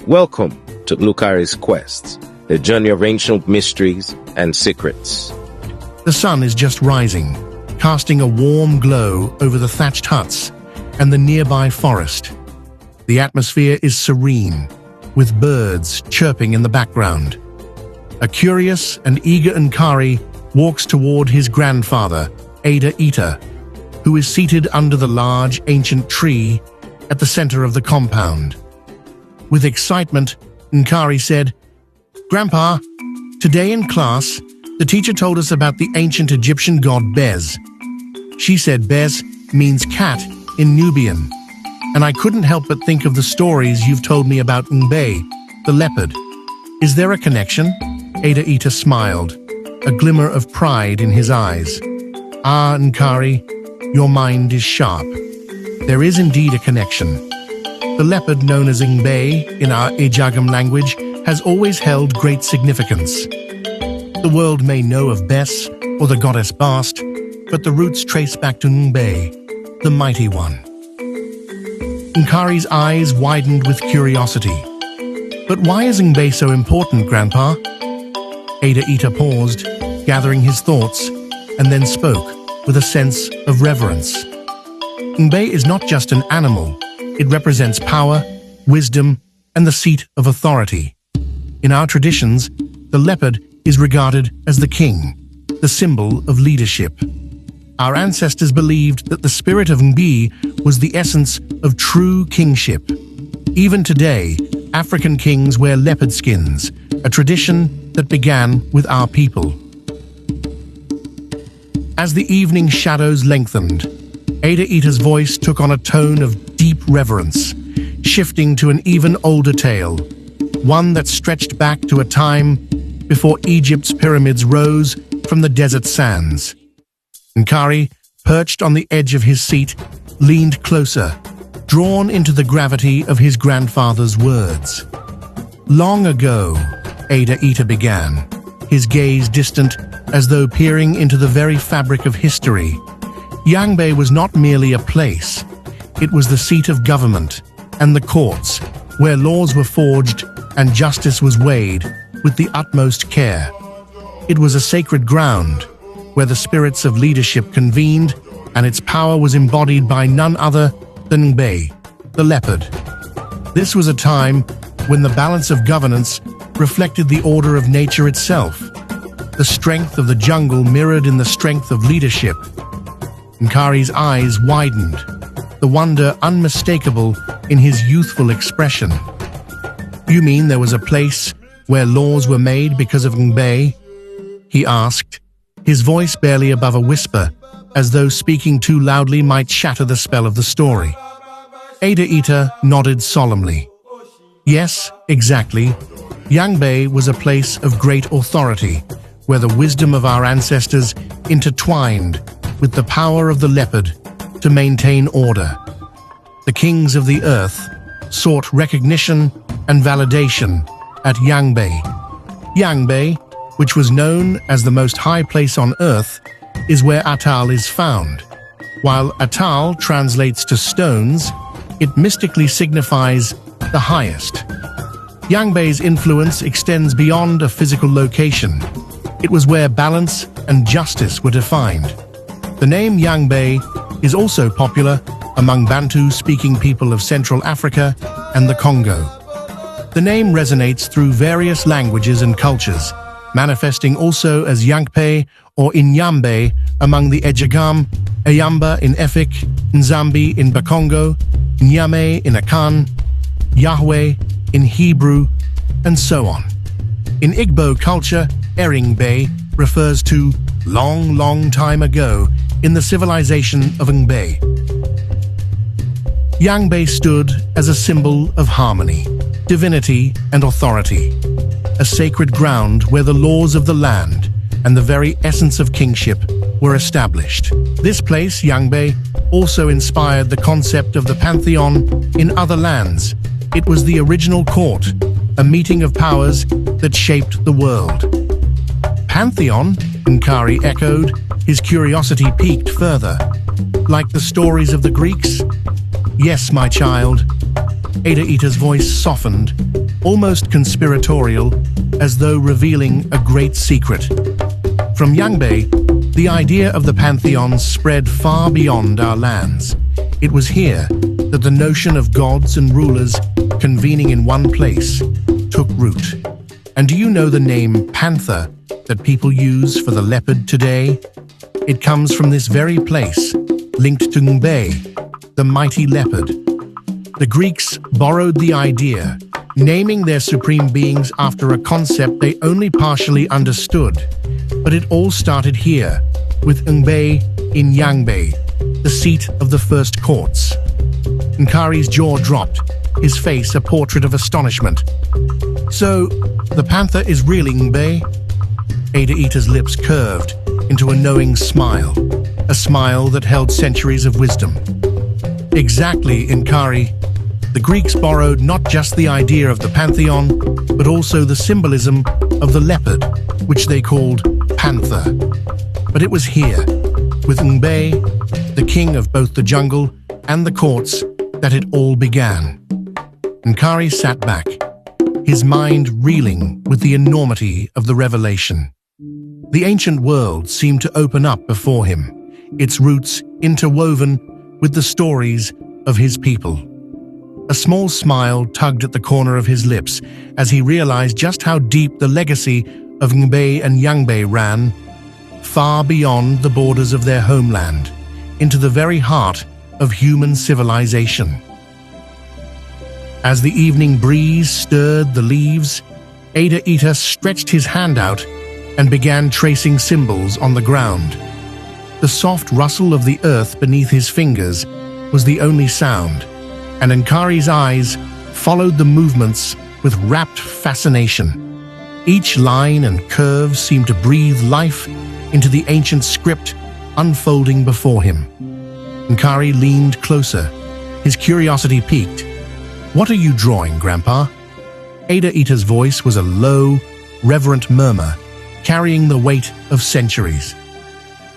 Welcome to Nkari's Quest, a journey of ancient mysteries and secrets. The sun is just rising, casting a warm glow over the thatched huts and the nearby forest. The atmosphere is serene, with birds chirping in the background. A curious and eager Nkari walks toward his grandfather, e.t.c, who is seated under the large ancient tree at the center of the compound. With excitement, Nkari said, "Grandpa, today in class, the teacher told us about the ancient Egyptian god Bez. She said Bez means cat in Nubian, and I couldn't help but think of the stories you've told me about Ngbe, the leopard. Is there a connection?" e.t.c smiled, a glimmer of pride in his eyes. "Ah, Nkari, your mind is sharp. There is indeed a connection. The leopard, known as Ngbe in our e.t.c language, has always held great significance. The world may know of Bes or the goddess Bast, but the roots trace back to Ngbe, the mighty one." Nkari's eyes widened with curiosity. "But why is Ngbe so important, Grandpa?" e.t.c paused, gathering his thoughts, and then spoke with a sense of reverence. Ngbe is not just an animal. It represents power, wisdom, and the seat of authority. In our traditions, the leopard is regarded as the king, the symbol of leadership. Our ancestors believed that the spirit of Ngbe was the essence of true kingship. Even today, African kings wear leopard skins, a tradition that began with our people. As the evening shadows lengthened, e.t.c's voice took on a tone of deep reverence, shifting to an even older tale, one that stretched back to a time before Egypt's pyramids rose from the desert sands. Nkari, perched on the edge of his seat, leaned closer, drawn into the gravity of his grandfather's words. "Long ago," e.t.c began, his gaze distant as though peering into the very fabric of history. Ngbe was not merely a place. It was the seat of government and the courts, where laws were forged and justice was weighed with the utmost care. It was a sacred ground, where the spirits of leadership convened, and its power was embodied by none other than Ngbe, the leopard. This was a time when the balance of governance reflected the order of nature itself. The strength of the jungle mirrored in the strength of leadership. Nkari's eyes widened, the wonder unmistakable in his youthful expression. "You mean there was a place where laws were made because of Ngbe?" he asked, his voice barely above a whisper, as though speaking too loudly might shatter the spell of the story. e.t.c nodded solemnly. "Yes, exactly. Ngbe was a place of great authority, where the wisdom of our ancestors intertwined with the power of the leopard to maintain order. The kings of the earth sought recognition and validation at Ngbe. Ngbe, which was known as the most high place on earth, is where Atal is found. While Atal translates to stones, it mystically signifies the highest. Ngbe's influence extends beyond a physical location. It was where balance and justice were defined. The name Ngbe is also popular among Bantu-speaking people of Central Africa and the Congo. The name resonates through various languages and cultures, manifesting also as Yankpe or Inyambe among the Ejagam, Ayamba in Efik, Nzambi in Bakongo, Nyame in Akan, Yahweh in Hebrew, and so on. In Igbo culture, Ngbe refers to long, long time ago in the civilization of Ngbe. Ngbe stood as a symbol of harmony, divinity, and authority, a sacred ground where the laws of the land and the very essence of kingship were established. This place, Ngbe, also inspired the concept of the Pantheon in other lands. It was the original court, a meeting of powers that shaped the world. Pantheon? Nkari echoed, his curiosity piqued further. Like the stories of the Greeks? "Yes, my child." e.t.c's voice softened, almost conspiratorial, as though revealing a great secret. From Ngbe, the idea of the Pantheon spread far beyond our lands. It was here that the notion of gods and rulers convening in one place took root. And do you know the name Panther that people use for the leopard today? It comes from this very place, linked to Ngbe, the mighty leopard. The Greeks borrowed the idea, naming their supreme beings after a concept they only partially understood. But it all started here, with Ngbe in Ngbe, the seat of the first courts. Nkari's jaw dropped, his face a portrait of astonishment. So, the Panther is really Ngbe? e.t.c's lips curved into a knowing smile, a smile that held centuries of wisdom. Exactly, Nkari. The Greeks borrowed not just the idea of the Pantheon, but also the symbolism of the leopard, which they called Panther. But it was here, with Ngbe, the king of both the jungle and the courts, that it all began. Nkari sat back, his mind reeling with the enormity of the revelation. The ancient world seemed to open up before him, its roots interwoven with the stories of his people. A small smile tugged at the corner of his lips as he realized just how deep the legacy of Ngbe and Ngbe ran, far beyond the borders of their homeland, into the very heart of human civilization. As the evening breeze stirred the leaves, e.t.c stretched his hand out and began tracing symbols on the ground. The soft rustle of the earth beneath his fingers was the only sound, and Nkari's eyes followed the movements with rapt fascination. Each line and curve seemed to breathe life into the ancient script unfolding before him. Nkari leaned closer, his curiosity piqued. "What are you drawing, Grandpa?" e.t.c's voice was a low, reverent murmur, carrying the weight of centuries.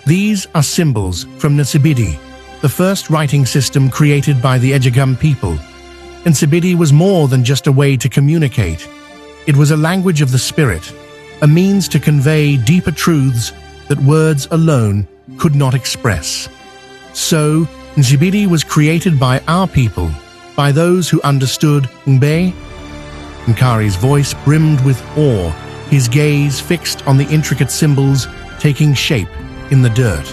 "These are symbols from Nsibidi, the first writing system created by the e.t.c people. Nsibidi was more than just a way to communicate. It was a language of the spirit, a means to convey deeper truths that words alone could not express. So, Nsibidi was created by our people, by those who understood Ngbe." Nkari's voice brimmed with awe, his gaze fixed on the intricate symbols taking shape in the dirt.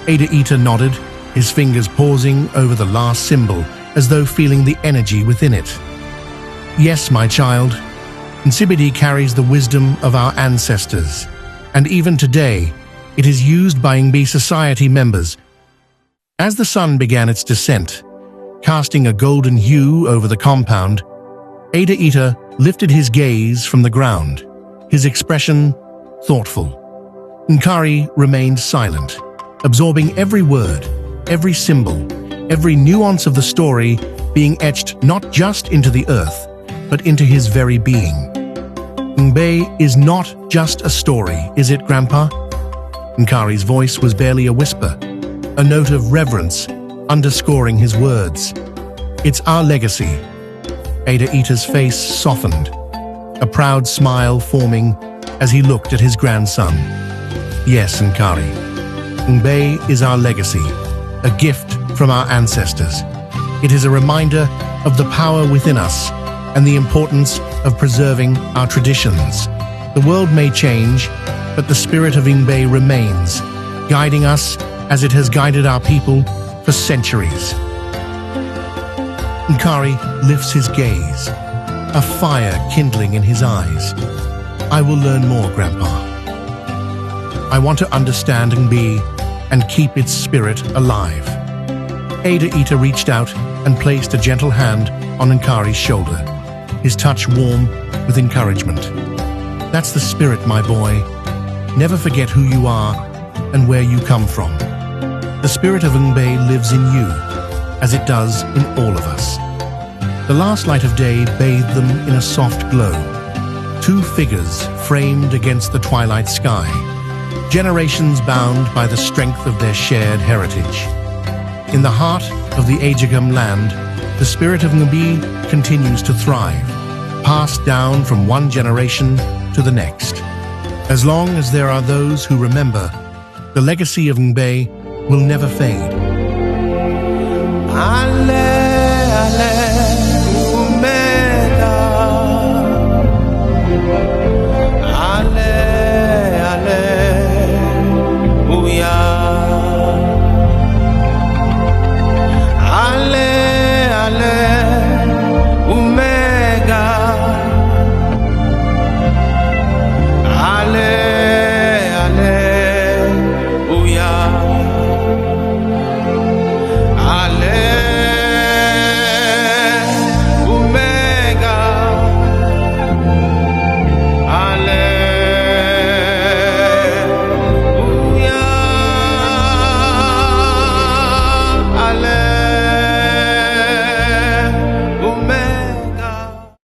e.t.c nodded, his fingers pausing over the last symbol, as though feeling the energy within it. "Yes, my child, Nsibidi carries the wisdom of our ancestors, and even today, it is used by Ngbe society members." As the sun began its descent, casting a golden hue over the compound, e.t.c lifted his gaze from the ground, his expression thoughtful. Nkari remained silent, absorbing every word, every symbol, every nuance of the story being etched not just into the earth, but into his very being. "Ngbe is not just a story, is it, Grandpa?" Nkari's voice was barely a whisper, a note of reverence underscoring his words. "It's our legacy." e.t.c's face softened, a proud smile forming as he looked at his grandson. "Yes, Nkari, Ngbe is our legacy, a gift from our ancestors. It is a reminder of the power within us and the importance of preserving our traditions. The world may change, but the spirit of Ngbe remains, guiding us as it has guided our people for centuries." Nkari lifts his gaze, a fire kindling in his eyes. "I will learn more, Grandpa. I want to understand Ngbe and keep its spirit alive." e.t.c reached out and placed a gentle hand on Nkari's shoulder, his touch warm with encouragement. "That's the spirit, my boy. Never forget who you are and where you come from. The spirit of Ngbe lives in you, as it does in all of us." The last light of day bathed them in a soft glow, two figures framed against the twilight sky, generations bound by the strength of their shared heritage. In the heart of the e.t.c land, the spirit of Ngbe continues to thrive, passed down from one generation to the next. As long as there are those who remember, the legacy of Ngbe will never fade. Ale, ale.